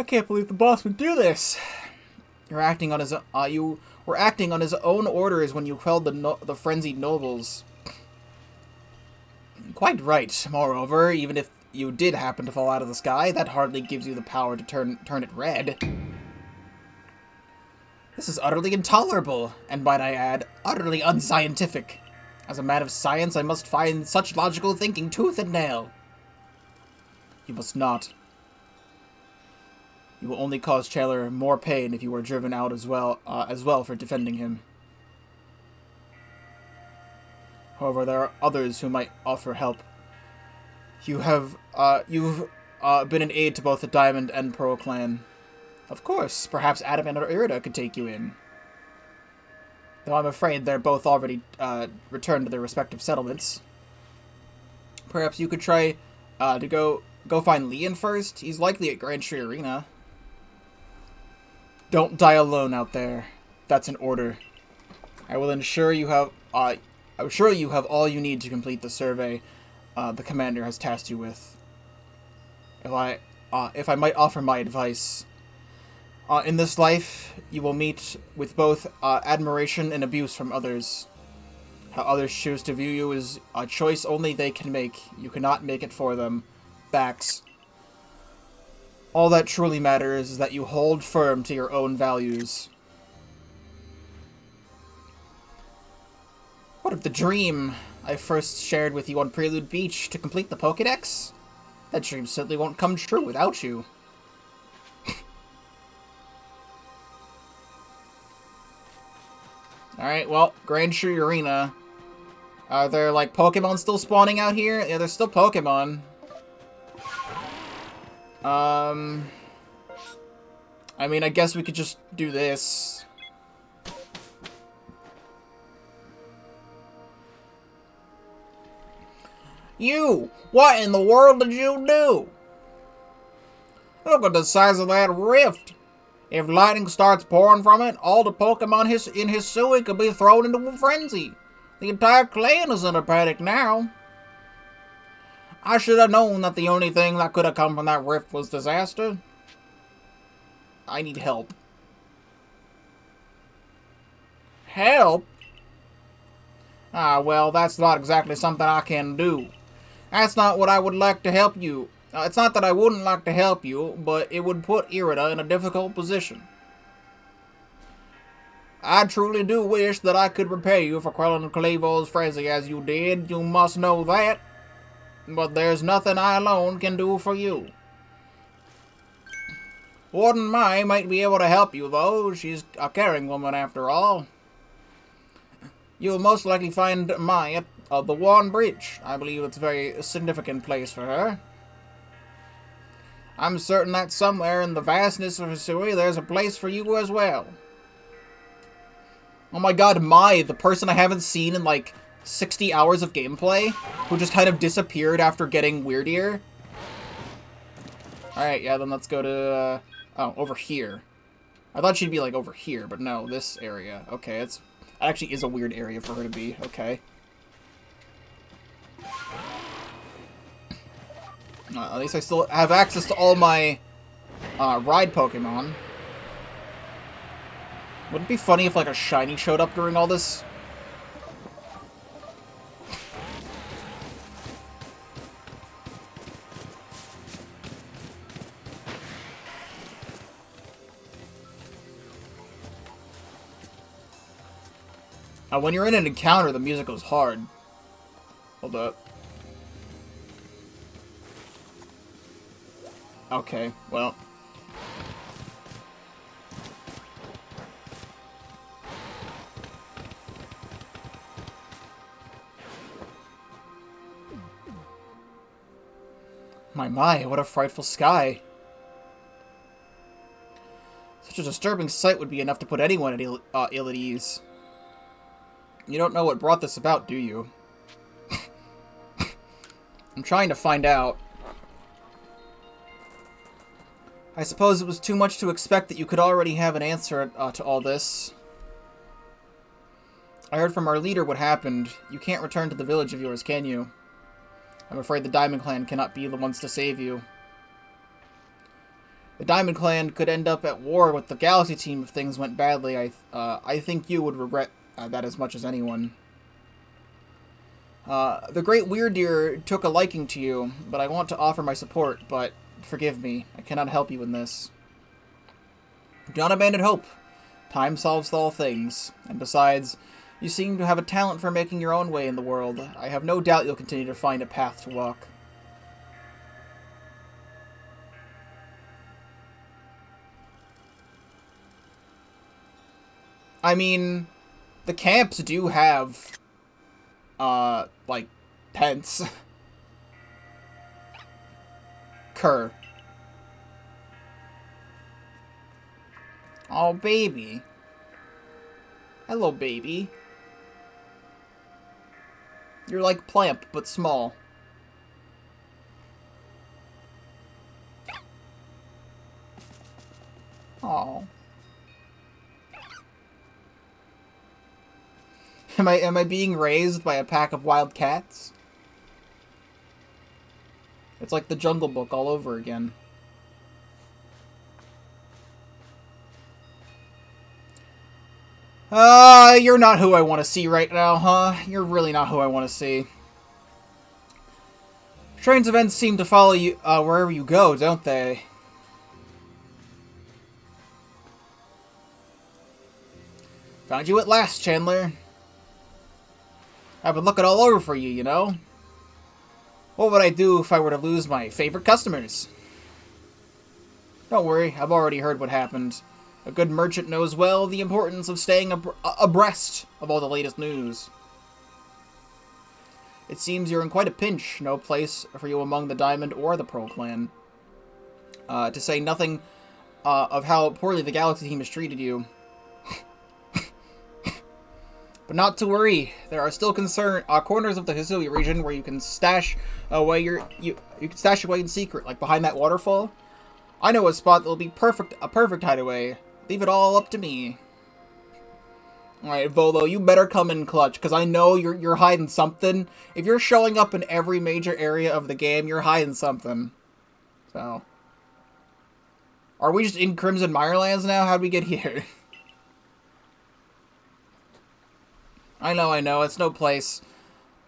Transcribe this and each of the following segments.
I can't believe the boss would do this. You're acting on his you were acting on his own orders when you quelled the frenzied nobles. Quite right. Moreover, even if you did happen to fall out of the sky, that hardly gives you the power to turn it red. This is utterly intolerable, and might I add, utterly unscientific. As a man of science, I must find such logical thinking tooth and nail. You must not. You will only cause Chandler more pain if you are driven out as well for defending him. However, there are others who might offer help. You've been an aid to both the Diamond and Pearl clan. Of course, perhaps Adamant or Irida could take you in. Though I'm afraid they're both already returned to their respective settlements. Perhaps you could try to go find Leon first. He's likely at Grand Tree Arena. Don't die alone out there. That's an order. I will ensure you have I'm sure you have all you need to complete the survey the commander has tasked you with. If I might offer my advice, in this life, you will meet with both admiration and abuse from others. How others choose to view you is a choice only they can make. You cannot make it for them. Facts. All that truly matters is that you hold firm to your own values. What of the dream I first shared with you on Prelude Beach to complete the Pokédex? That dream certainly won't come true without you. Alright, well, Grand Tree Arena. Are there, like, Pokemon still spawning out here? Yeah, there's still Pokemon. I mean, I guess we could just do this. You! What in the world did you do? Look at the size of that rift. If lightning starts pouring from it, all the Pokemon in Hisui could be thrown into a frenzy. The entire clan is in a panic now. I should have known that the only thing that could have come from that rift was disaster. I need help. Help? Ah, well, that's not exactly something I can do. That's not what I would like to help you. It's not that I wouldn't like to help you, but it would put Irida in a difficult position. I truly do wish that I could repay you for quelling Clevo's frenzy as you did. You must know that. But there's nothing I alone can do for you. Warden Mai might be able to help you, though. She's a caring woman, after all. You'll most likely find Mai at the Wan Bridge. I believe it's a very significant place for her. I'm certain that somewhere in the vastness of Hisui, there's a place for you as well. Oh my god, Mai, the person I haven't seen in like 60 hours of gameplay, who just kind of disappeared after getting weirdier. Alright, yeah, then let's go to, oh, over here. I thought she'd be like over here, but no, this area. Okay, that actually is a weird area for her to be. Okay. At least I still have access to all my ride Pokemon. Wouldn't it be funny if like a shiny showed up during all this? When you're in an encounter, the music goes hard. Hold up. Okay, well. My, what a frightful sky. Such a disturbing sight would be enough to put anyone at ill at ease. You don't know what brought this about, do you? I'm trying to find out. I suppose it was too much to expect that you could already have an answer to all this. I heard from our leader what happened. You can't return to the village of yours, can you? I'm afraid the Diamond Clan cannot be the ones to save you. The Diamond Clan could end up at war with the Galaxy team if things went badly. I think you would regret that as much as anyone. The Great Weirdeer took a liking to you, but I want to offer my support, but forgive me, I cannot help you in this. Do not abandon hope. Time solves all things, and besides, you seem to have a talent for making your own way in the world. I have no doubt you'll continue to find a path to walk. I mean, the camps do have, like, tents. Kerr. Oh, baby. Hello, baby. You're like Plamp, but small. Oh. Am I being raised by a pack of wild cats? It's like the Jungle Book all over again. You're not who I want to see right now, huh? You're really not who I want to see. Strange events seem to follow you, wherever you go, don't they? Found you at last, Chandler. I've been looking all over for you, you know? What would I do if I were to lose my favorite customers? Don't worry, I've already heard what happened. A good merchant knows well the importance of staying abreast of all the latest news. It seems you're in quite a pinch. No place for you among the Diamond or the Pearl clan. To say nothing of how poorly the Galaxy team has treated you. But not to worry. There are still corners of the Hisui region where you can stash away you can stash away in secret, like behind that waterfall. I know a spot that'll be a perfect hideaway. Leave it all up to me. Alright, Volo, you better come in clutch, because I know you're hiding something. If you're showing up in every major area of the game, you're hiding something. So. Are we just in Crimson Mirelands now? How'd we get here? I know, it's no place.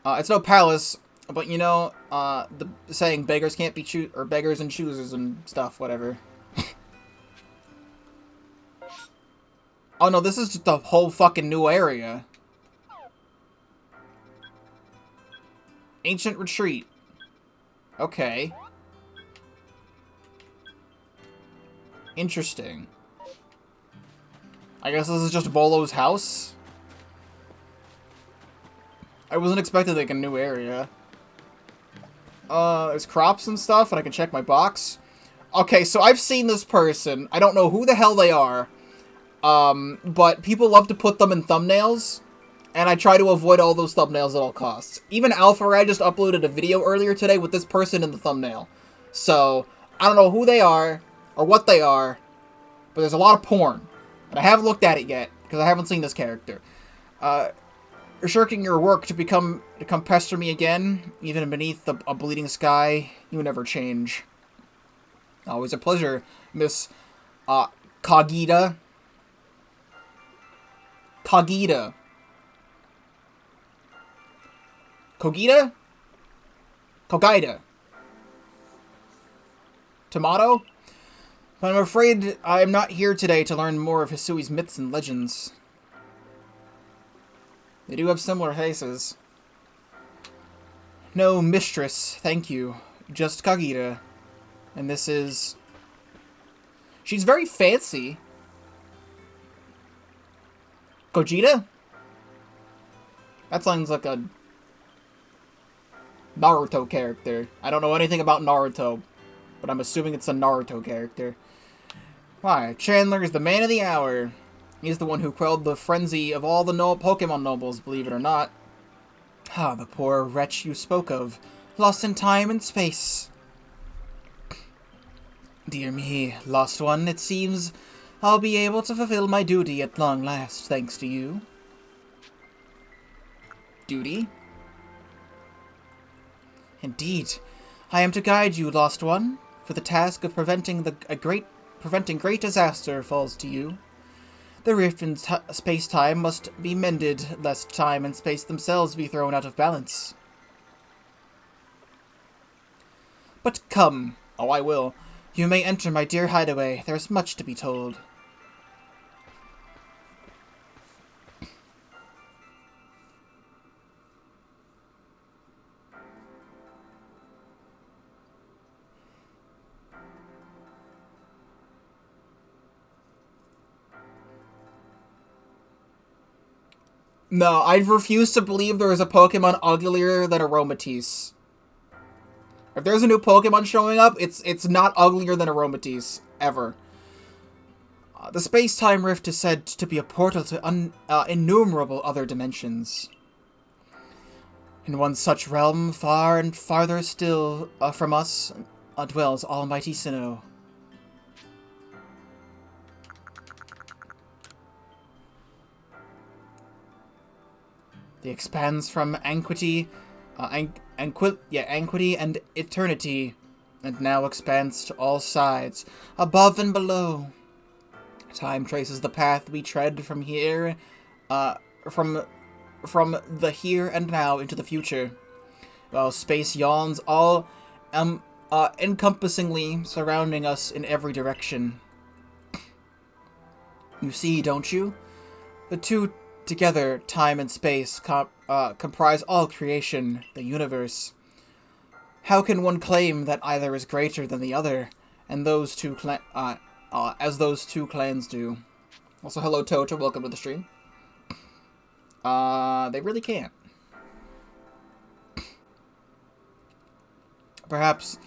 It's no palace, but you know, the saying beggars can't be beggars and choosers and stuff, whatever. Oh no, this is just a whole fucking new area. Ancient Retreat. Okay. Interesting. I guess this is just Bolo's house? I wasn't expecting like a new area. There's crops and stuff, and I can check my box. Okay, so I've seen this person. I don't know who the hell they are. But people love to put them in thumbnails, and I try to avoid all those thumbnails at all costs. Even Alpharad just uploaded a video earlier today with this person in the thumbnail. So, I don't know who they are, or what they are, but there's a lot of porn. And I haven't looked at it yet, because I haven't seen this character. You're shirking your work to come pester me again, even beneath a bleeding sky. You never change. Always a pleasure, Miss, Kagita. Kagita. Kogita? Kogita. Tomato? But I'm afraid I'm not here today to learn more of Hisui's myths and legends. They do have similar faces. No, mistress, thank you. Just Kagita. And this is... She's very fancy. Gogeta? That sounds like a Naruto character. I don't know anything about Naruto, but I'm assuming it's a Naruto character. Why, Chandler is the man of the hour. He's the one who quelled the frenzy of all the Pokemon nobles, believe it or not. Ah, the poor wretch you spoke of, lost in time and space. Dear me, lost one, it seems I'll be able to fulfill my duty at long last, thanks to you. Duty? Indeed. I am to guide you, lost one, for the task of preventing a great preventing great disaster falls to you. The rift in space-time must be mended, lest time and space themselves be thrown out of balance. But come. Oh, I will. You may enter my dear hideaway. There is much to be told. No, I refuse to believe there is a Pokemon uglier than Aromatisse. If there's a new Pokemon showing up, it's not uglier than Aromatisse. Ever. The space-time rift is said to be a portal to innumerable other dimensions. In one such realm, far and farther still from us, dwells almighty Sinnoh. They expands from anquity and eternity, and now expands to all sides, above and below. Time traces the path we tread from here, from the here and now into the future, while space yawns all encompassingly, surrounding us in every direction. You see, don't you? The two together, time and space, comprise all creation, the universe. How can one claim that either is greater than the other, and those two as those two clans do? Also, hello Tota, welcome to the stream. They really can't. Perhaps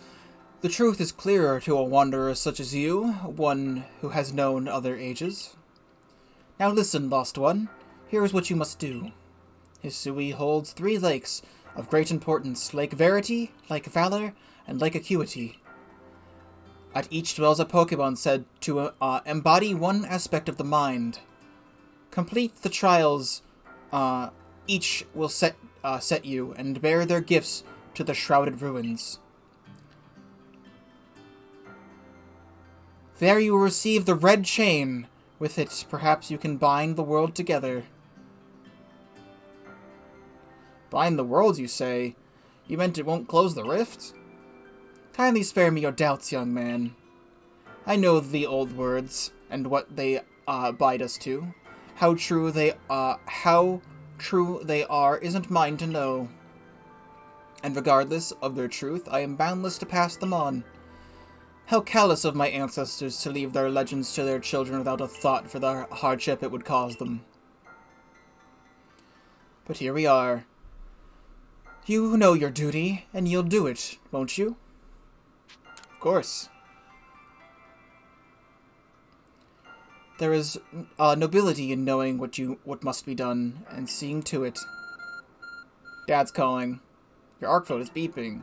the truth is clearer to a wanderer such as you, one who has known other ages. Now listen, Lost One. Here is what you must do. Hisui holds 3 lakes of great importance, Lake Verity, Lake Valor, and Lake Acuity. At each dwells a Pokemon said to embody one aspect of the mind. Complete the trials each will set you, and bear their gifts to the shrouded ruins. There you will receive the red chain. With it, perhaps you can bind the world together. Bind the world, you say? You meant it won't close the rift? Kindly spare me your doubts, young man. I know the old words, and what they bind us to. How true they are isn't mine to know. And regardless of their truth, I am boundless to pass them on. How callous of my ancestors to leave their legends to their children without a thought for the hardship it would cause them. But here we are. You know your duty, and you'll do it, won't you? Of course. There is nobility in knowing what must be done, and seeing to it. Dad's calling. Your ARC phone is beeping.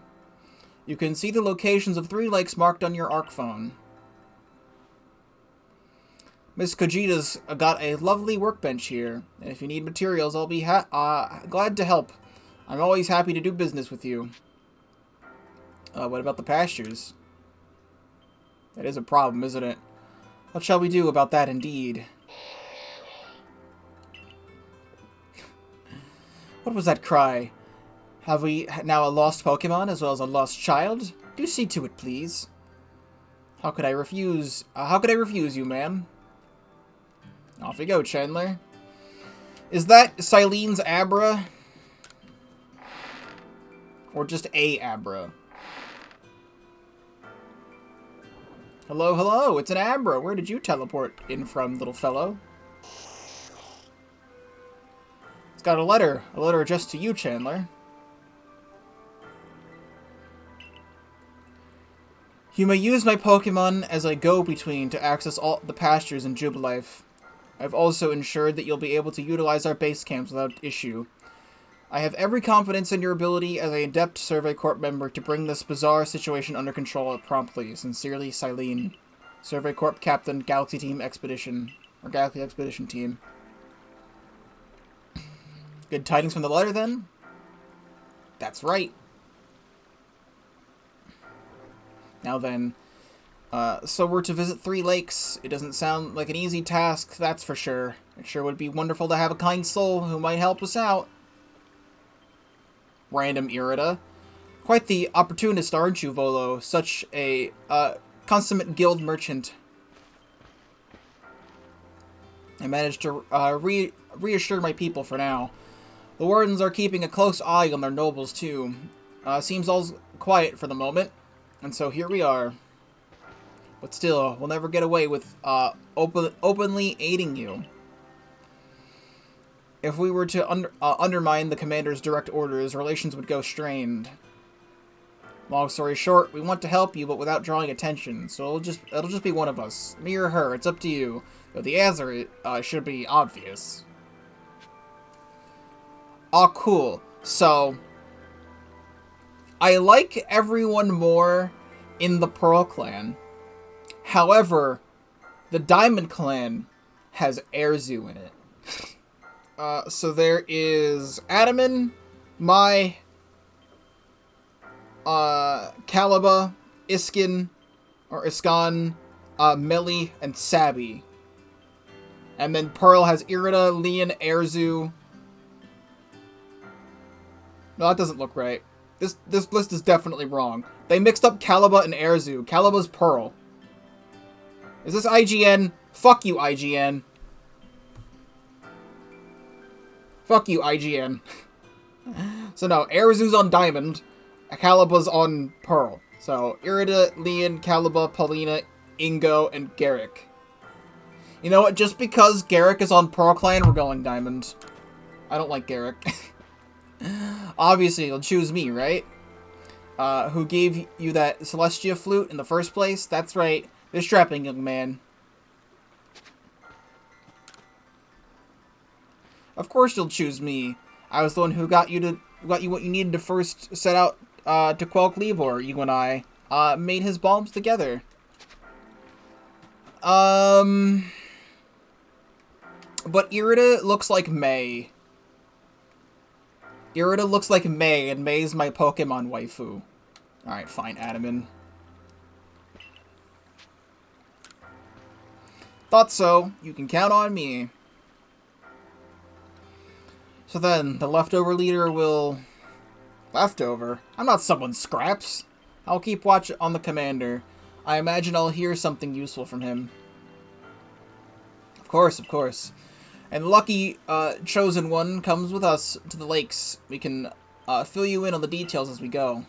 You can see the locations of 3 lakes marked on your ARC phone. Miss Kojita's got a lovely workbench here, and if you need materials, I'll be glad to help. I'm always happy to do business with you. What about the pastures? That is a problem, isn't it? What shall we do about that, indeed? What was that cry? Have we now a lost Pokemon as well as a lost child? Do see to it, please. How could I refuse? You, ma'am? Off you go, Chandler. Is that Cylene's Abra? Or just a Abra? Hello, hello, it's an Abra. Where did you teleport in from, little fellow? It's got a letter addressed to you, Chandler. You may use my Pokemon as a go-between to access all the pastures in Jubilife. I've also ensured that you'll be able to utilize our base camps without issue. I have every confidence in your ability as an adept Survey Corp member to bring this bizarre situation under control promptly. Sincerely, Cylene. Survey Corp Captain, Galaxy Team Expedition. Or Galaxy Expedition Team. Good tidings from the letter, then? That's right. Now then, So we're to visit 3 lakes. It doesn't sound like an easy task, that's for sure. It sure would be wonderful to have a kind soul who might help us out. Random Irida. Quite the opportunist, aren't you, Volo? Such a, consummate guild merchant. I managed to, reassure my people for now. The wardens are keeping a close eye on their nobles, too. Seems all's quiet for the moment, and so here we are. But still, we'll never get away with, openly aiding you. If we were to undermine the commander's direct orders, relations would go strained. Long story short, we want to help you, but without drawing attention, so it'll just be one of us. Me or her, it's up to you. Though the answer should be obvious. Oh, cool. So, I like everyone more in the Pearl Clan. However, the Diamond Clan has Arceus in it. So there is Adaman, Mai, Caliba, Iskin, Melly, and Sabby. And then Pearl has Irida, Leon, Arceus. No, that doesn't look right. This list is definitely wrong. They mixed up Caliba and Arceus. Caliba's Pearl. Is this IGN? Fuck you, IGN. Fuck you, IGN. So no, Arceus on Diamond, Caliba's on Pearl. So, Irida, Leon, Caliba, Paulina, Ingo, and Garrick. You know what? Just because Garrick is on Pearl Clan, we're going Diamond. I don't like Garrick. Obviously, you'll choose me, right? Who gave you that Celestia flute in the first place? That's right, this strapping young man. Of course you'll choose me. I was the one who got you what you needed to first set out to quell Cleavor. You and I made his bombs together. But Irida looks like May. Irida looks like May, and May's my Pokemon waifu. Alright, fine, Adaman. Thought so. You can count on me. So then, the leftover leader will... Leftover? I'm not someone's scraps. I'll keep watch on the commander. I imagine I'll hear something useful from him. Of course, of course. And the lucky, chosen one comes with us to the lakes. We can, fill you in on the details as we go.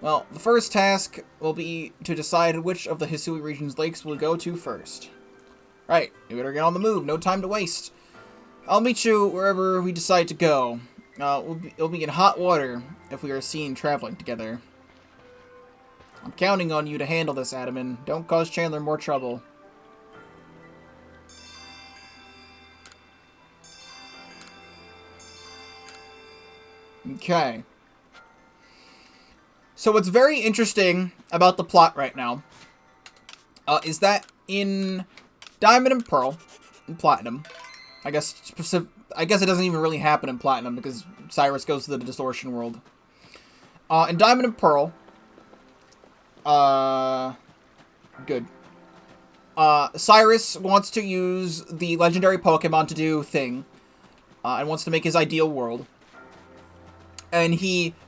Well, the first task will be to decide which of the Hisui region's lakes we'll go to first. Right, we better get on the move, no time to waste. I'll meet you wherever we decide to go. It'll be in hot water if we are seen traveling together. I'm counting on you to handle this, Adaman. Don't cause Chandler more trouble. Okay. So what's very interesting about the plot right now is that in Diamond and Pearl, and Platinum, I guess it doesn't even really happen in Platinum because Cyrus goes to the Distortion World. In Diamond and Pearl, good. Cyrus wants to use the legendary Pokemon to do thing, and wants to make his ideal world. And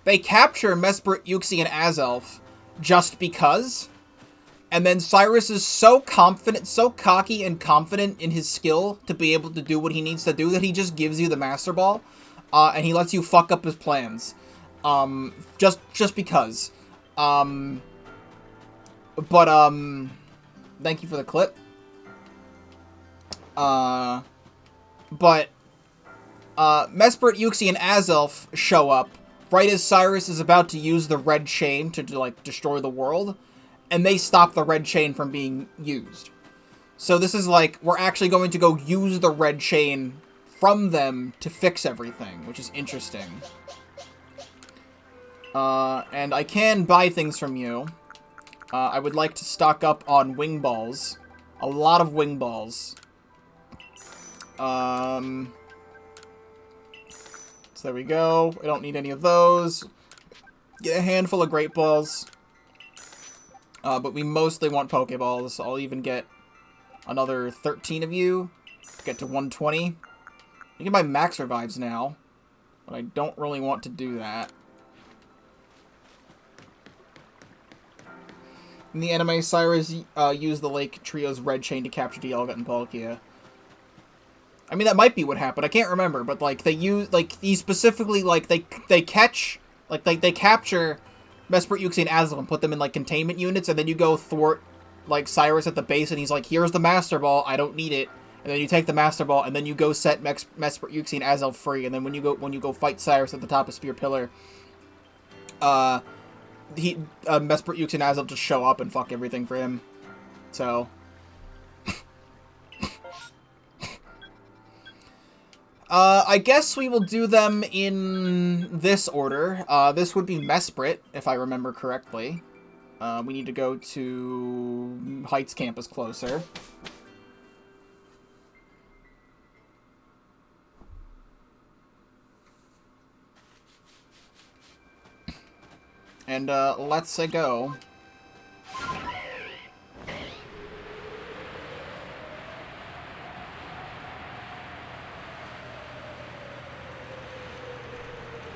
they capture Mesprit, Uxie, and Azelf just because. And then Cyrus is so confident, so cocky and confident in his skill to be able to do what he needs to do that he just gives you the Master Ball. And he lets you fuck up his plans. Just because. Thank you for the clip. Mesprit, Uxie, and Azelf show up right as Cyrus is about to use the red chain to, like, destroy the world, and they stop the red chain from being used. So this is like, we're actually going to go use the red chain from them to fix everything, which is interesting. And I can buy things from you. I would like to stock up on wing balls. A lot of wing balls. So there we go. I don't need any of those. Get a handful of great balls. But we mostly want Pokeballs. I'll even get another 13 of you. Get to 120. You can buy max revives now. But I don't really want to do that. In the anime, Cyrus used the Lake Trio's red chain to capture Dialga and Palkia. I mean, that might be what happened. I can't remember, but like they use he specifically they capture Mesprit, Uxie, and Azel and put them in like containment units, and then you go thwart like Cyrus at the base, and he's like, "Here's the Master Ball. I don't need it." And then you take the Master Ball, and then you go set Mesprit, Uxie, and Azel free, and then when you go fight Cyrus at the top of Spear Pillar, Mesprit, Uxie, and Azel just show up and fuck everything for him. So. I guess we will do them in this order. This would be Mesprit, if I remember correctly. We need to go to Heights Campus closer. And, let's go.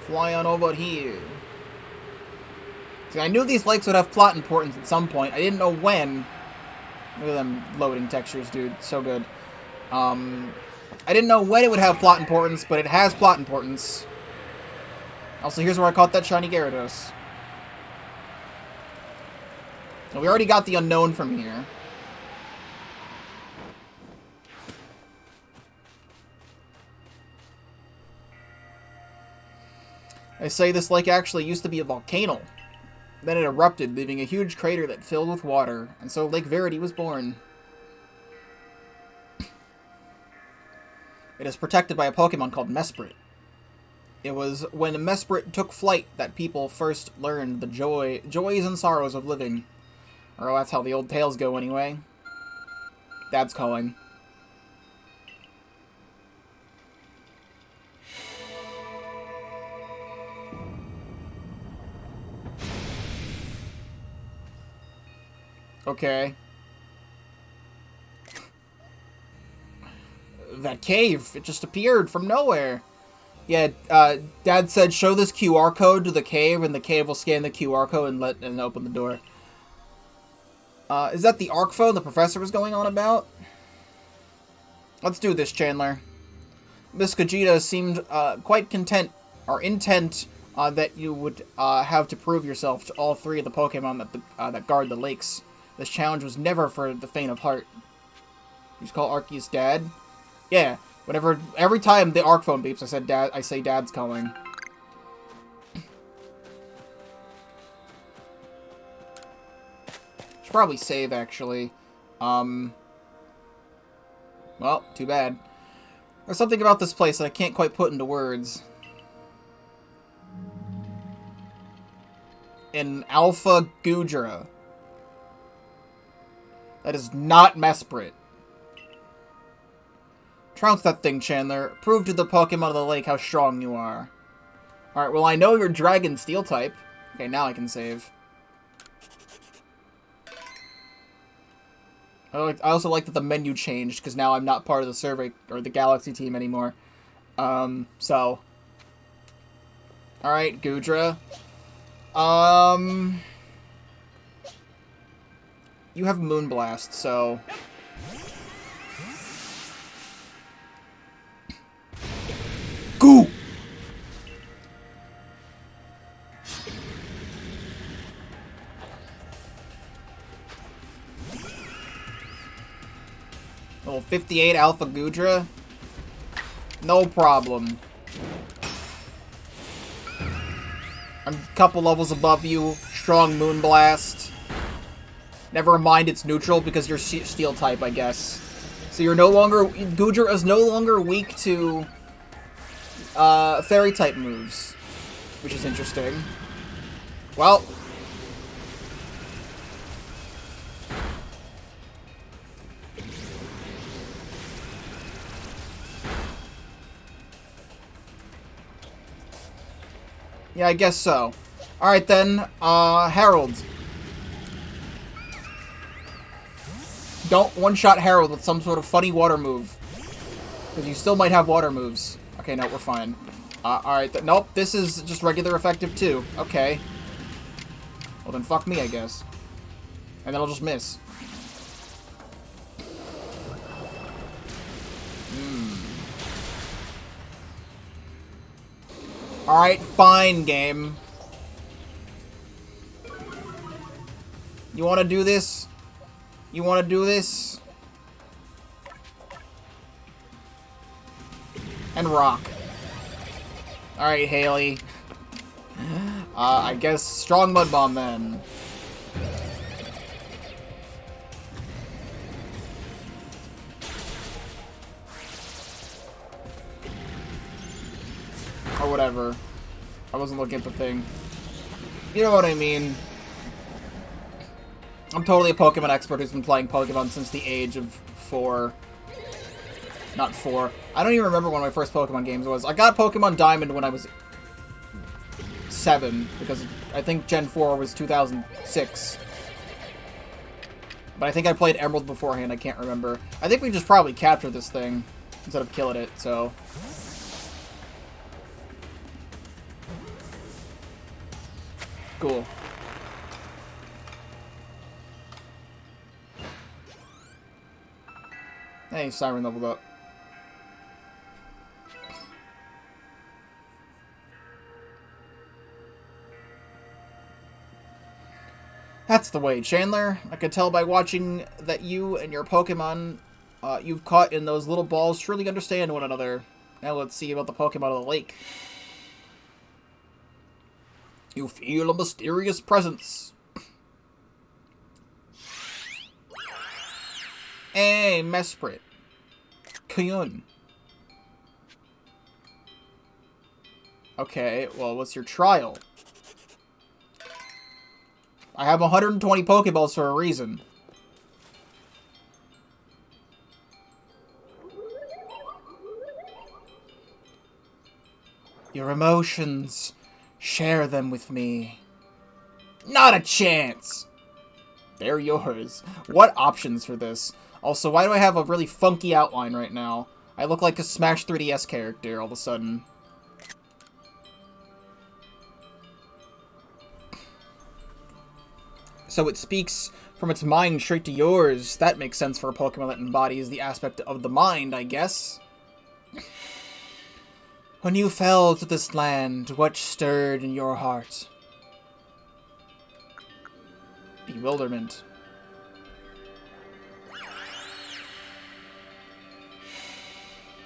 Fly on over here. See, I knew these lakes would have plot importance at some point. I didn't know when. Look at them loading textures, dude. So good. I didn't know when it would have plot importance, but it has plot importance. Also, here's where I caught that shiny Gyarados. So we already got the unknown from here. They say this lake actually used to be a volcano. Then it erupted, leaving a huge crater that filled with water, and so Lake Verity was born. It is protected by a Pokemon called Mesprit. It was when Mesprit took flight that people first learned the joys and sorrows of living. Or that's how the old tales go anyway. Dad's calling. Okay. That cave, it just appeared from nowhere. Yeah, Dad said show this QR code to the cave, and the cave will scan the QR code and open the door. Is that the ARC phone the professor was going on about? Let's do this, Chandler. Miss Kajita seemed quite intent that you would have to prove yourself to all three of the Pokemon that guard the lakes. This challenge was never for the faint of heart. You just call Arceus Dad? Yeah. Every time the ARC phone beeps, I say Dad's calling. Should probably save, actually. Well, too bad. There's something about this place that I can't quite put into words. An Alpha Gudra. That is not Mesprit. Trounce that thing, Chandler. Prove to the Pokemon of the lake how strong you are. Alright, well I know you're Dragon Steel type. Okay, now I can save. I also like that the menu changed, because now I'm not part of the survey, or the Galaxy team anymore. So. Alright, Gudra. You have Moonblast, so... Goo! Level 58 Alpha Gudra. No problem. I'm a couple levels above you. Strong Moonblast. Never mind, it's neutral because you're Steel type, I guess. So you're no longer... Gudra is no longer weak to... Fairy type moves. Which is interesting. Well... Yeah, I guess so. Alright then, Harold. Don't one-shot Harold with some sort of funny water move. Because you still might have water moves. Okay, no, we're fine. Alright, nope, this is just regular effective too. Okay. Well then fuck me, I guess. And then I'll just miss. Alright, fine, game. You wanna do this? You wanna do this? And rock. Alright, Haley. I guess strong mud bomb then. Or whatever. I wasn't looking at the thing. You know what I mean. I'm totally a Pokemon expert who's been playing Pokemon since the age of 4. Not 4. I don't even remember when my first Pokemon games was. I got Pokemon Diamond when I was 7, because I think Gen 4 was 2006. But I think I played Emerald beforehand, I can't remember. I think we just probably captured this thing instead of killing it, so... Cool. Hey, Siren leveled up. That's the way, Chandler. I could tell by watching that you and your Pokemon you've caught in those little balls truly understand one another. Now let's see about the Pokemon of the lake. You feel a mysterious presence. Hey, Mesprit. Kyun. Okay, well, what's your trial? I have 120 Pokeballs for a reason. Your emotions. Share them with me. Not a chance! They're yours. What options for this? Also, why do I have a really funky outline right now? I look like a Smash 3DS character all of a sudden. So it speaks from its mind straight to yours. That makes sense for a Pokemon that embodies the aspect of the mind, I guess. When you fell to this land, what stirred in your heart? Bewilderment.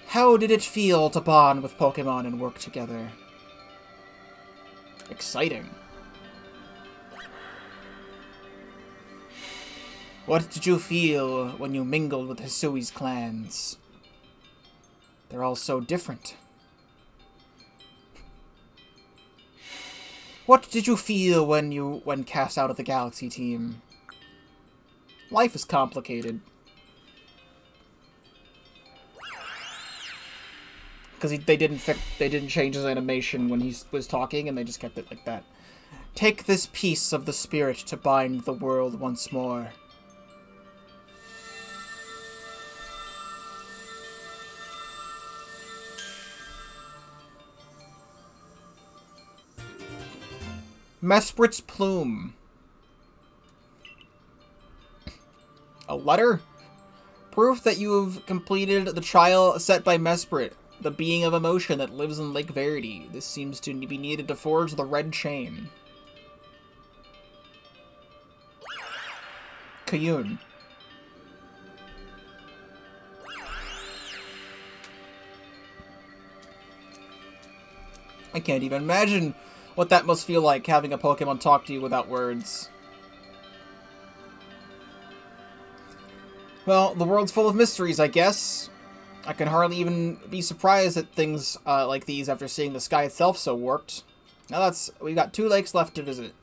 How did it feel to bond with Pokemon and work together? Exciting. What did you feel when you mingled with Hisui's clans? They're all so different. What did you feel when cast out of the Galaxy team? Life is complicated. Because they didn't change his animation when he was talking, and they just kept it like that. Take this piece of the spirit to bind the world once more. Mesprit's plume. A letter? Proof that you have completed the trial set by Mesprit, the being of emotion that lives in Lake Verity. This seems to be needed to forge the red chain. Kyun. I can't even imagine what that must feel like, having a Pokemon talk to you without words. Well, the world's full of mysteries, I guess. I can hardly even be surprised at things like these after seeing the sky itself so warped. Now we've got 2 lakes left to visit.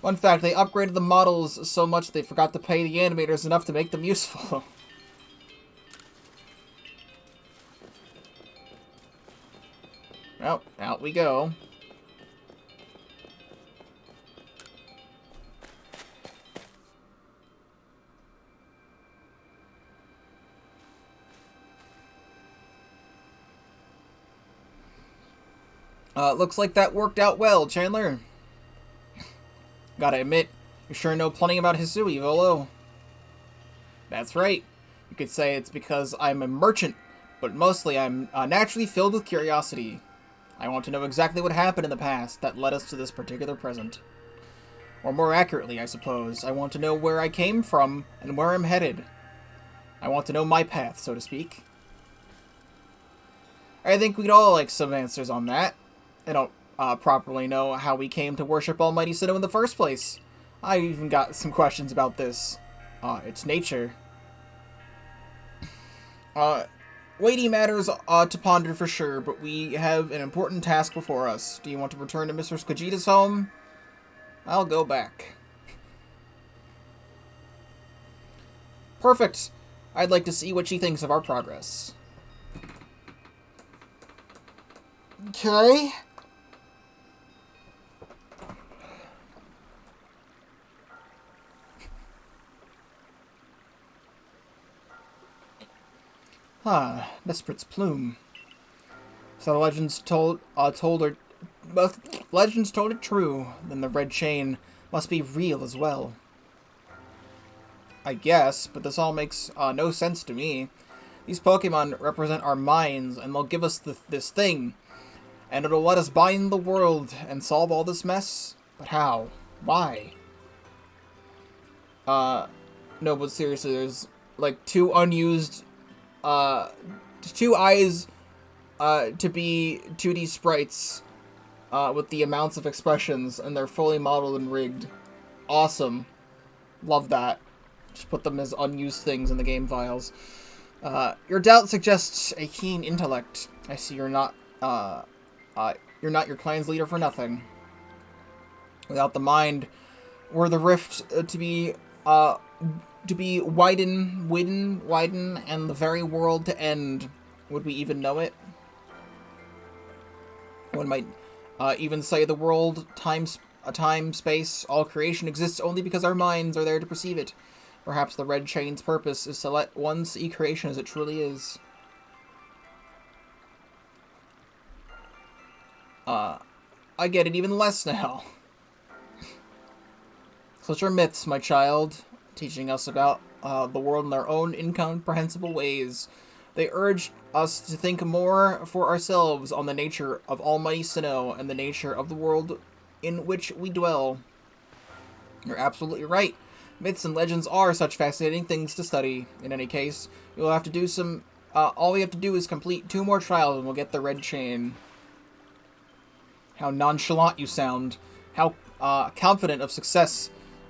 Fun fact, they upgraded the models so much they forgot to pay the animators enough to make them useful. Well, out we go. Looks like that worked out well, Chandler. Gotta admit, you sure know plenty about Hisui, Volo. That's right. You could say it's because I'm a merchant, but mostly I'm naturally filled with curiosity. I want to know exactly what happened in the past that led us to this particular present. Or more accurately, I suppose, I want to know where I came from and where I'm headed. I want to know my path, so to speak. I think we'd all like some answers on that. I don't properly know how we came to worship Almighty Sinnoh in the first place. I even got some questions about this. Its nature. Weighty matters to ponder for sure, but we have an important task before us. Do you want to return to Mr. Skagita's home? I'll go back. Perfect. I'd like to see what she thinks of our progress. Okay. Mesprit's plume. So the legends told it true. Then the red chain must be real as well. I guess, but this all makes no sense to me. These Pokemon represent our minds, and they'll give us this thing, and it'll let us bind the world and solve all this mess. But how? Why? No, but seriously, there's like two unused, two eyes, to be 2D sprites, with the amounts of expressions, and they're fully modeled and rigged. Awesome. Love that. Just put them as unused things in the game files. Your doubt suggests a keen intellect. I see you're not your clan's leader for nothing. Without the mind, were the rift to be widen, and the very world to end, would we even know it? One might even say the world, time, space, all creation exists only because our minds are there to perceive it. Perhaps the red chain's purpose is to let one see creation as it truly is. I get it even less now. Such are myths, my child, teaching us about the world in their own incomprehensible ways. They urge us to think more for ourselves on the nature of Almighty Sinnoh and the nature of the world in which we dwell. You're absolutely right. Myths and legends are such fascinating things to study. In any case, you'll have to do some... all we have to do is complete 2 more trials and we'll get the red chain. How nonchalant you sound. How confident of success,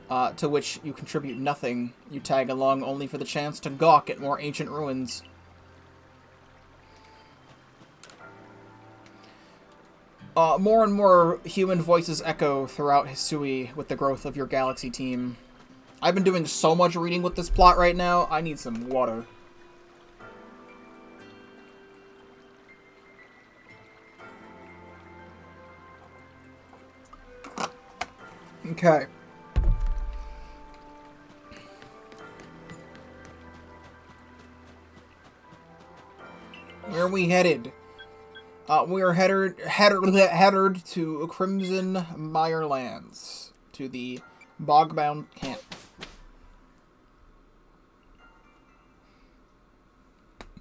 to which you contribute nothing. You tag along only for the chance to gawk at more ancient ruins. More and more human voices echo throughout Hisui with the growth of your galaxy team. I've been doing so much reading with this plot right now, I need some water. Okay. Where are we headed? We are headed to Crimson Mirelands, to the Bogbound camp.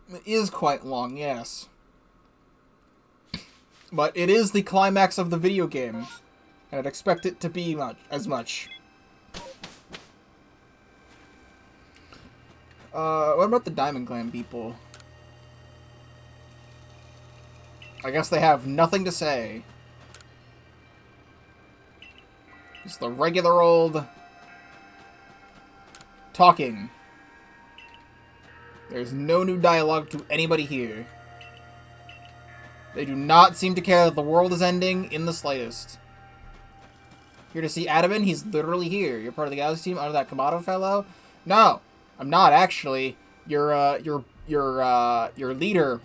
It is quite long, yes. But it is the climax of the video game, and I'd expect it to be as much. What about the Diamond Clan people? I guess they have nothing to say. Just the regular old talking. There's no new dialogue to anybody here. They do not seem to care that the world is ending in the slightest. Here to see Adaman? He's literally here. You're part of the Galaxy team under that Kamado fellow? No, I'm not actually. Your leader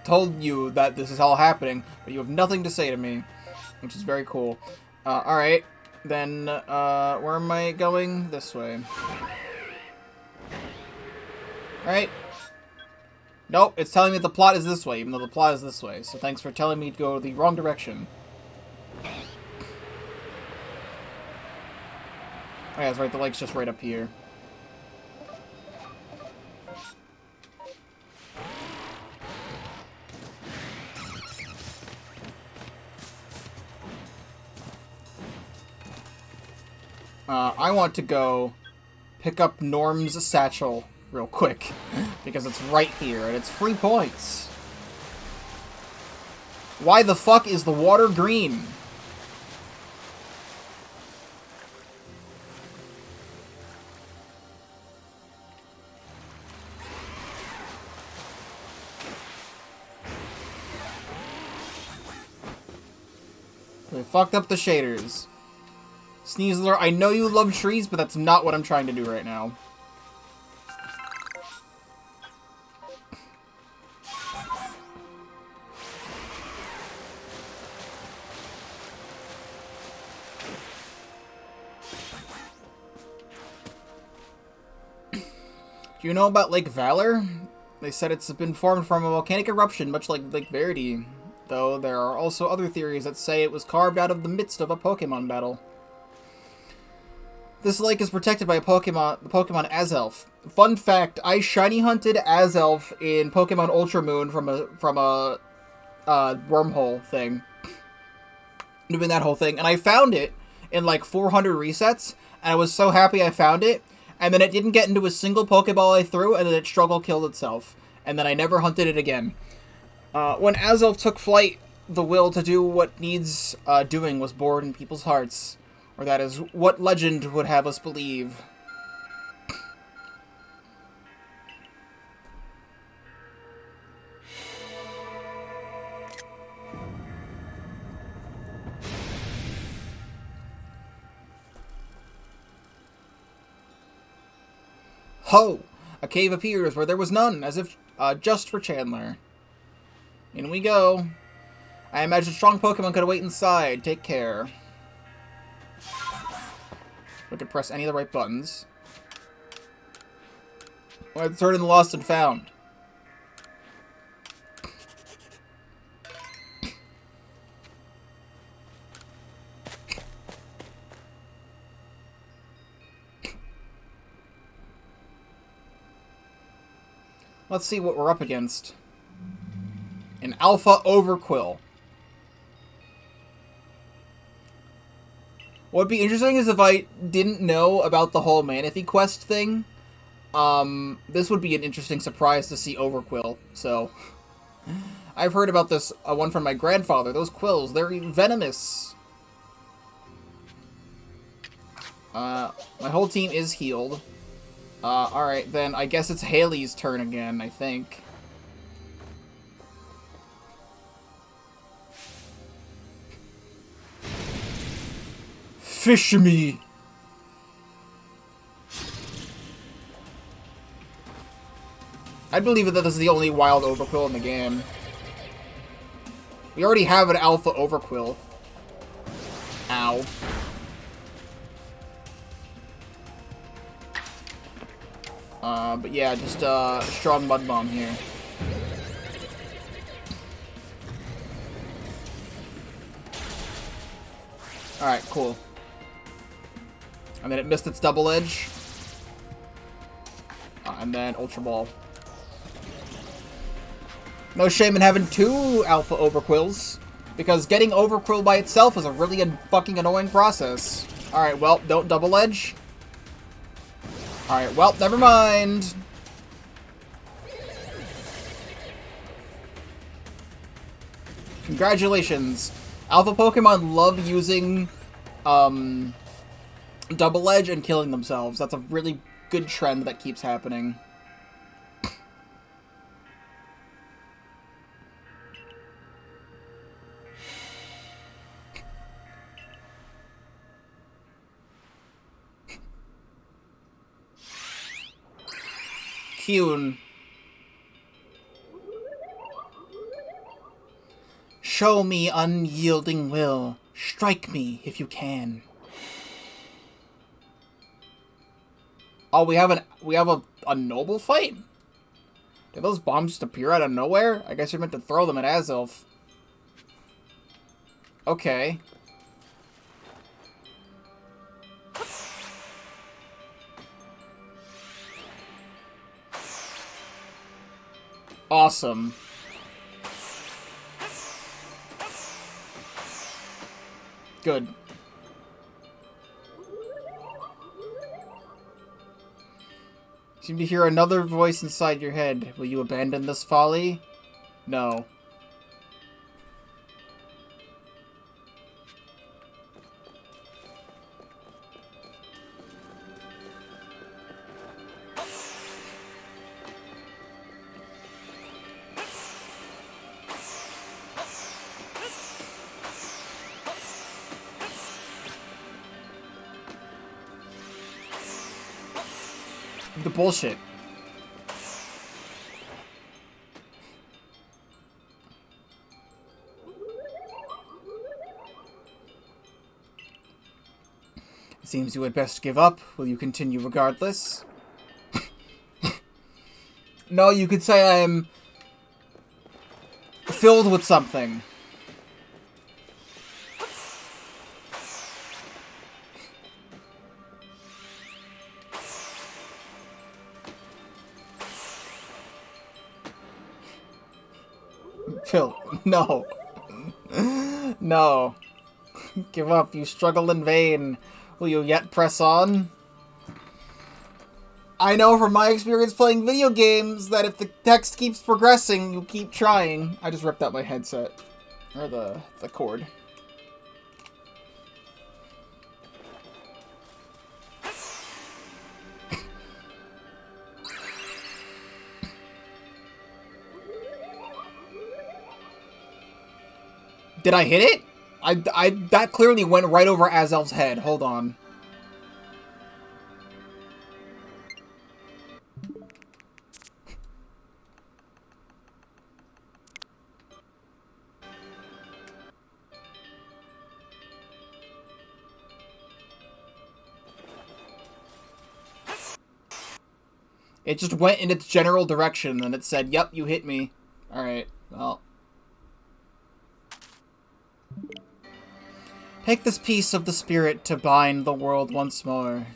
told you that this is all happening, but you have nothing to say to me, which is very cool. Alright, then, where am I going? This way. Alright. Nope, it's telling me the plot is this way, even though the plot is this way. So thanks for telling me to go the wrong direction. Oh yeah, that's right, the lake's just right up here. I want to go pick up Norm's satchel real quick, because it's right here, and it's 3 points. Why the fuck is the water green? They fucked up the shaders. Sneasler, I know you love trees, but that's not what I'm trying to do right now. Do you know about Lake Valor? They said it's been formed from a volcanic eruption, much like Lake Verity. Though there are also other theories that say it was carved out of the midst of a Pokemon battle. This lake is protected by the Pokemon Azelf. Fun fact, I shiny hunted Azelf in Pokemon Ultra Moon from a wormhole thing. Doing that whole thing. And I found it in like 400 resets, and I was so happy I found it, and then it didn't get into a single Pokeball I threw, and then it struggle killed itself. And then I never hunted it again. When Azelf took flight, the will to do what needs doing was born in people's hearts. Or that is what legend would have us believe. Ho! A cave appears where there was none, as if just for Chandler. In we go. I imagine strong Pokemon could wait inside. Take care. We could press any of the right buttons. Let's turn in the Lost and Found. Let's see what we're up against. An Alpha Overquill. What would be interesting is if I didn't know about the whole Manaphy quest thing. This would be an interesting surprise to see Overquill. So, I've heard about this one from my grandfather. Those quills, they're venomous. My whole team is healed. Alright, then I guess it's Haley's turn again, I think. Fish me! I believe that this is the only wild Overquill in the game. We already have an Alpha Overquill. Ow. But yeah, just strong Mud Bomb here. Alright, cool. And then it missed its double edge. And then Ultra Ball. No shame in having 2 Alpha Overquills, because getting Overquill by itself is a really fucking annoying process. Alright, well, don't double edge. Alright, well, never mind. Congratulations. Alpha Pokemon love using, double edge and killing themselves. That's a really good trend that keeps happening. Kyun. Show me unyielding will. Strike me if you can. Oh, we have a noble fight? Did those bombs just appear out of nowhere? I guess you're meant to throw them at Azelf. Okay. Awesome. Good. Seem to hear another voice inside your head. Will you abandon this folly? No. The bullshit. It seems you had best give up. Will you continue regardless? No, you could say I am filled with something. Phil, no. No. Give up, you struggle in vain. Will you yet press on? I know from my experience playing video games that if the text keeps progressing, you keep trying. I just ripped out my headset. Or the cord. Did I hit it? That clearly went right over Azelf's head. Hold on. It just went in its general direction, and it said, yep, you hit me. Alright, well. Take this piece of the spirit to bind the world once more.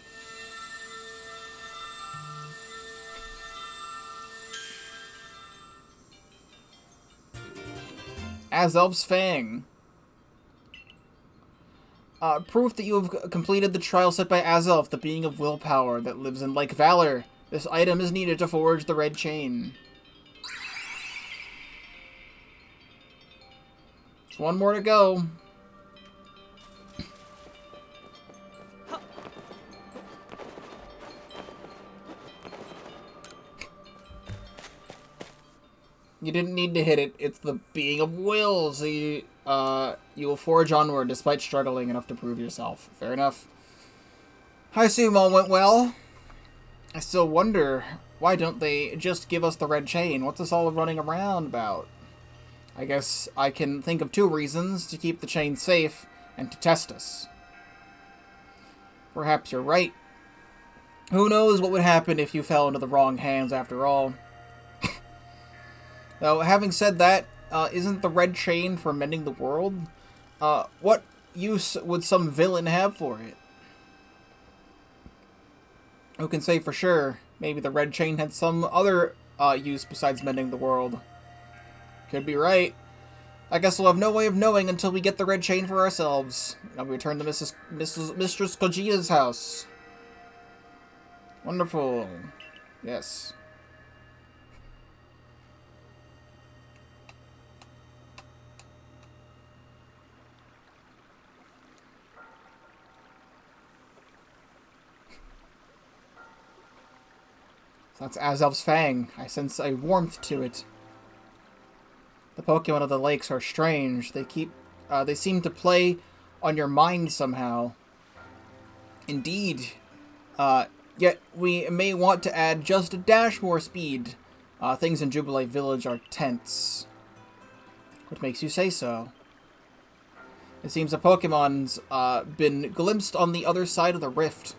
Azelf's Fang. Proof that you have completed the trial set by Azelf, the being of willpower that lives in Lake Valor. This item is needed to forge the red chain. There's one more to go. You didn't need to hit it. It's the being of will, so you will forge onward despite struggling enough to prove yourself. Fair enough. I assume all went well. I still wonder, why don't they just give us the red chain? What's this all running around about? I guess I can think of two reasons: to keep the chain safe and to test us. Perhaps you're right. Who knows what would happen if you fell into the wrong hands after all. Though, having said that, isn't the red chain for mending the world? What use would some villain have for it? Who can say for sure? Maybe the red chain had some other use besides mending the world. Could be right. I guess we'll have no way of knowing until we get the red chain for ourselves. Now we return to Mistress Kojita's house. Wonderful. Yes. That's Azelf's Fang. I sense a warmth to it. The Pokemon of the lakes are strange. They seem to play on your mind somehow. Indeed. Yet we may want to add just a dash more speed. Things in Jubilee Village are tense. What makes you say so? It seems a Pokemon's been glimpsed on the other side of the rift.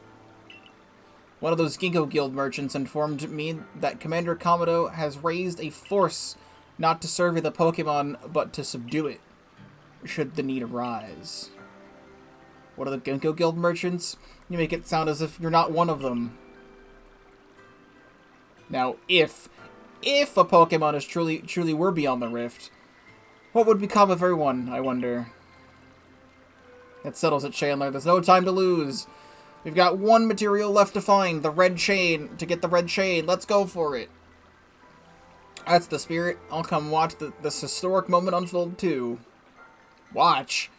One of those Ginkgo Guild merchants informed me that Commander Komodo has raised a force not to survey the Pokemon, but to subdue it, should the need arise. What are the Ginkgo Guild merchants? You make it sound as if you're not one of them. Now, if a Pokemon is truly were beyond the rift, what would become of everyone, I wonder? That settles it, Chandler. There's no time to lose. We've got one material left to find, the red chain. To get the red chain, let's go for it. That's the spirit. I'll come watch this historic moment unfold too. Watch?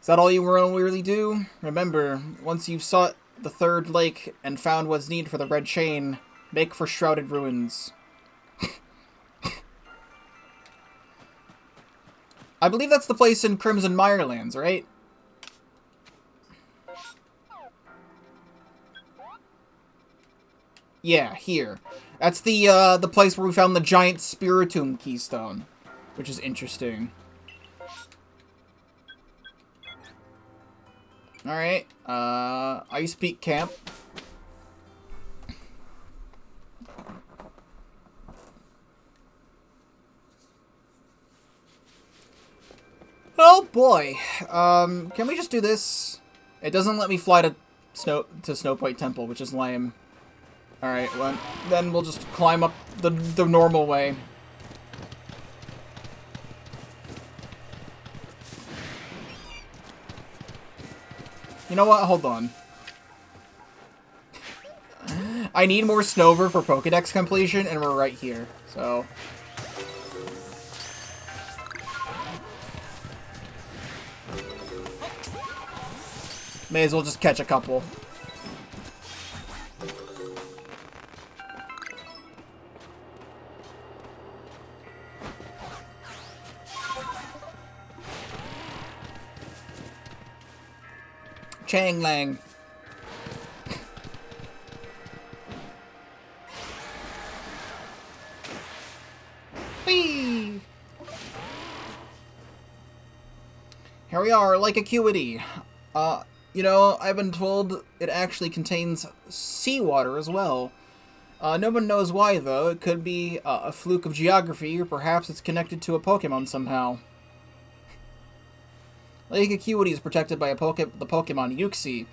Is that all you really do? Remember, once you've sought the third lake and found what's needed for the red chain, make for Shrouded Ruins. I believe that's the place in Crimson Mirelands, right? Yeah, here. That's the place where we found the giant Spiritomb keystone, which is interesting. Alright, Ice Peak Camp. Oh boy. Can we just do this? It doesn't let me fly to Snow Point Temple, which is lame. Alright, well, then we'll just climb up the normal way. You know what? Hold on. I need more Snover for Pokédex completion, and we're right here, so... May as well just catch a couple. Chang Lang. Whee! Here we are, like Acuity. You know, I've been told it actually contains seawater as well. No one knows why, though. It could be a fluke of geography, or perhaps it's connected to a Pokemon somehow. Lake Acuity is protected by the Pokemon Uxie.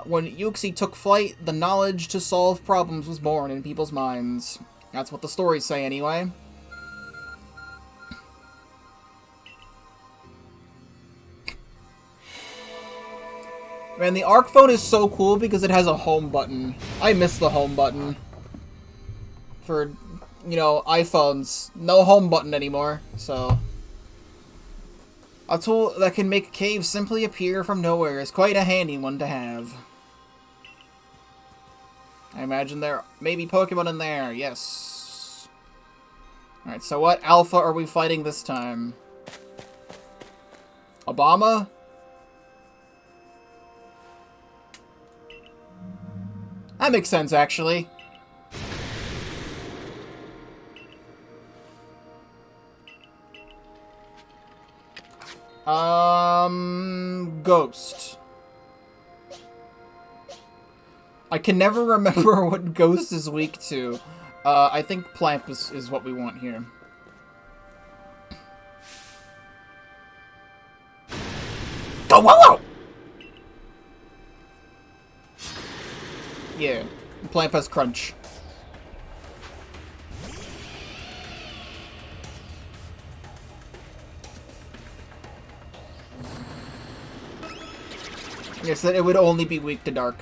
When Uxie took flight, the knowledge to solve problems was born in people's minds. That's what the stories say, anyway. Man, the Arc phone is so cool because it has a home button. I miss the home button. For, you know, iPhones. No home button anymore, so... A tool that can make caves simply appear from nowhere is quite a handy one to have. I imagine there may be Pokemon in there, yes. Alright, so what alpha are we fighting this time? Obama? That makes sense, actually. Ghost. I can never remember what Ghost is weak to. I think Plamp is what we want here. Go, whoa, whoa! Yeah, Plamp has Crunch. Yes, that it would only be weak to Dark.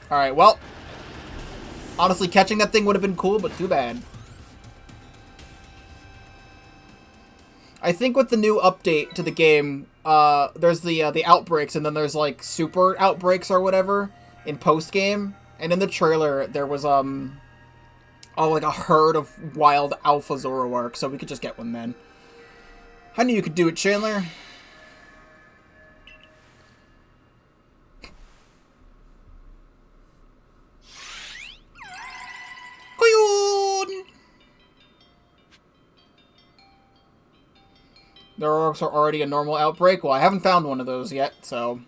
Alright, well. Honestly, catching that thing would have been cool, but too bad. I think with the new update to the game, there's the outbreaks, and then there's, like, super outbreaks or whatever in post-game. And in the trailer, there was, like a herd of wild Alpha Zoroark, so we could just get one then. I knew you could do it, Chandler. There are also already a normal outbreak. Well, I haven't found one of those yet, so...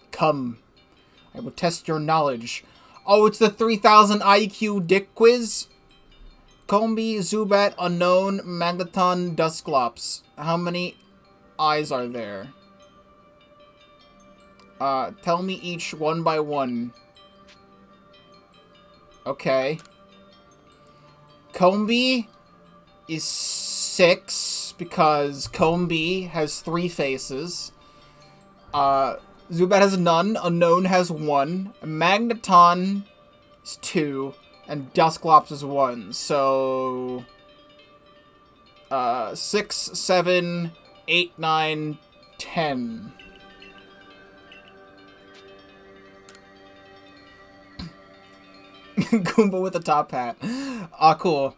Come. I will test your knowledge. Oh, it's the 3000 IQ dick quiz? Combi, Zubat, Unknown, Magneton, Dusclops. How many eyes are there? Tell me each one by one. Okay. Combi is 6, because Combi has 3 faces. Zubat has none, Unknown has 1, Magneton is 2, and Dusclops is 1. So 6, 7, 8, 9, 10. Goomba with a top hat. Ah, cool.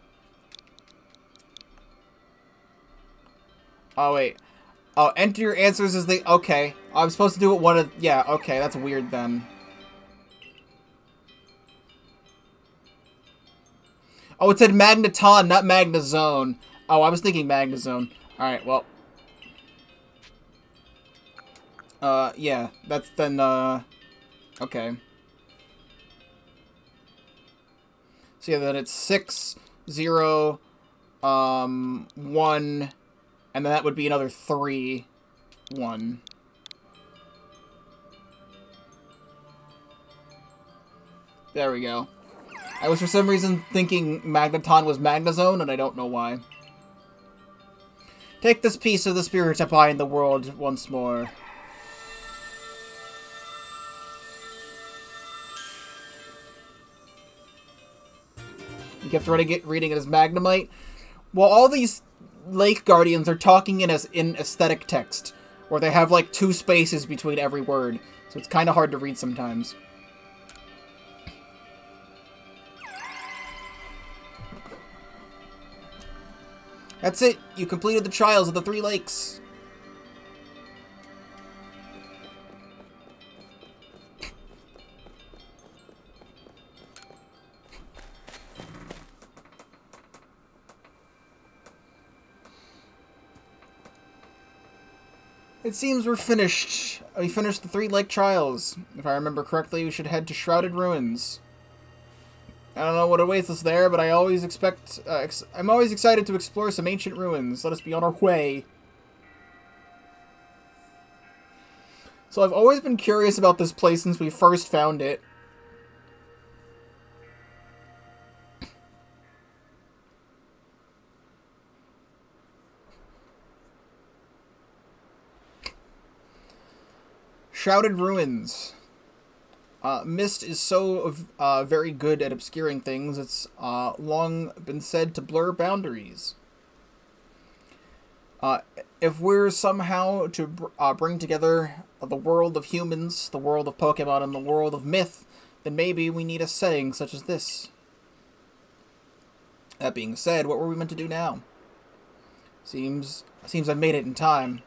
Oh, wait. Oh, enter your answers as they... Okay. I'm supposed to do it one of... Yeah, okay. That's weird, then. Oh, it said Magneton, not Magnezone. Oh, I was thinking Magnezone. Alright, well. Yeah. That's then, okay. So, yeah, then it's 6, 0, 1... And then that would be another 3, 1. There we go. I was for some reason thinking Magneton was Magnezone, and I don't know why. Take this piece of the spirit up high in the world once more. You kept reading it as Magnemite. Well, all these Lake Guardians are talking in aesthetic text, where they have like 2 spaces between every word, so it's kind of hard to read sometimes. That's it! You completed the trials of the 3 lakes! It seems we're finished. We finished the 3 lake trials. If I remember correctly, we should head to Shrouded Ruins. I don't know what awaits us there, but I always expect... I'm always excited to explore some ancient ruins. Let us be on our way. So I've always been curious about this place since we first found it. Shrouded Ruins. Mist is so very good at obscuring things, it's long been said to blur boundaries. If we're somehow to bring together the world of humans, the world of Pokemon, and the world of myth, then maybe we need a setting such as this. That being said, what were we meant to do now? Seems I've made it in time.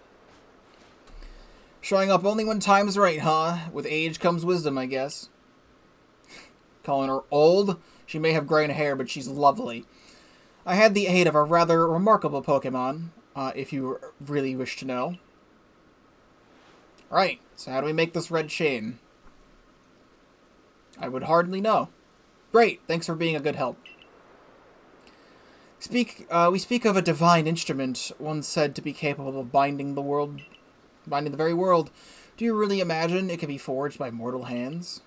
Showing up only when time's right, huh? With age comes wisdom, I guess. Calling her old? She may have gray hair, but she's lovely. I had the aid of a rather remarkable Pokemon, if you really wish to know. Right, so how do we make this red chain? I would hardly know. Great, thanks for being a good help. We speak of a divine instrument, one said to be capable of binding the very world. Do you really imagine it can be forged by mortal hands?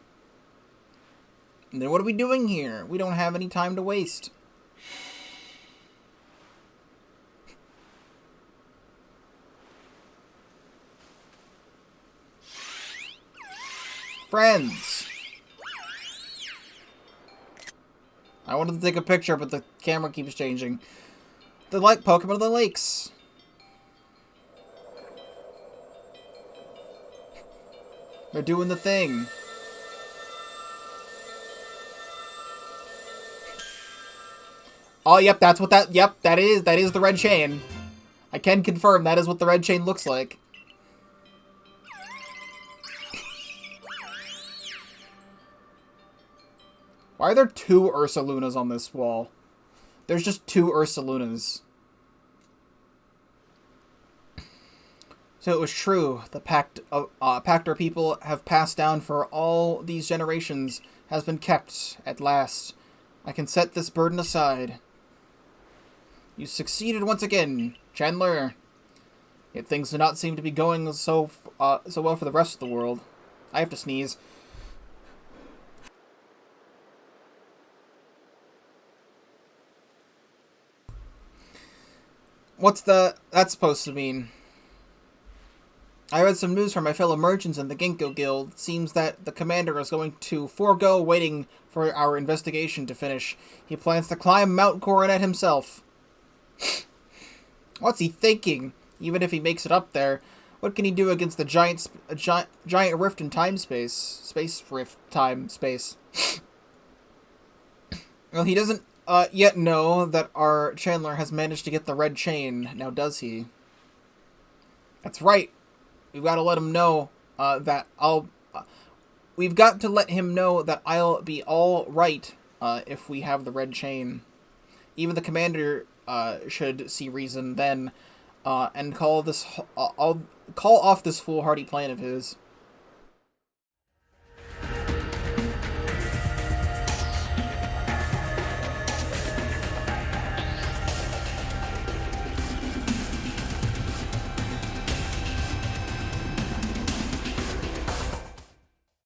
And then what are we doing here? We don't have any time to waste. Friends! I wanted to take a picture, but the camera keeps changing. The Pokemon of the Lakes. They're doing the thing. Oh, yep, that's what that... Yep, that is the red chain. I can confirm that is what the red chain looks like. Why are there 2 Ursalunas on this wall? There's just 2 Ursalunas. So it was true. The Pactor people have passed down for all these generations has been kept at last. I can set this burden aside. You succeeded once again, Chandler. Yet things do not seem to be going so well for the rest of the world. I have to sneeze. What's that supposed to mean? I read some news from my fellow merchants in the Ginkgo Guild. It seems that the commander is going to forego waiting for our investigation to finish. He plans to climb Mount Coronet himself. What's he thinking? Even if he makes it up there, what can he do against the giant rift in time-space? Space rift time-space. Well, he doesn't yet know that our Chandler has managed to get the red chain, now does he? That's right. We've got to let him know that we've got to let him know that I'll be all right if we have the red chain. Even the commander should see reason then, and call off this foolhardy plan of his.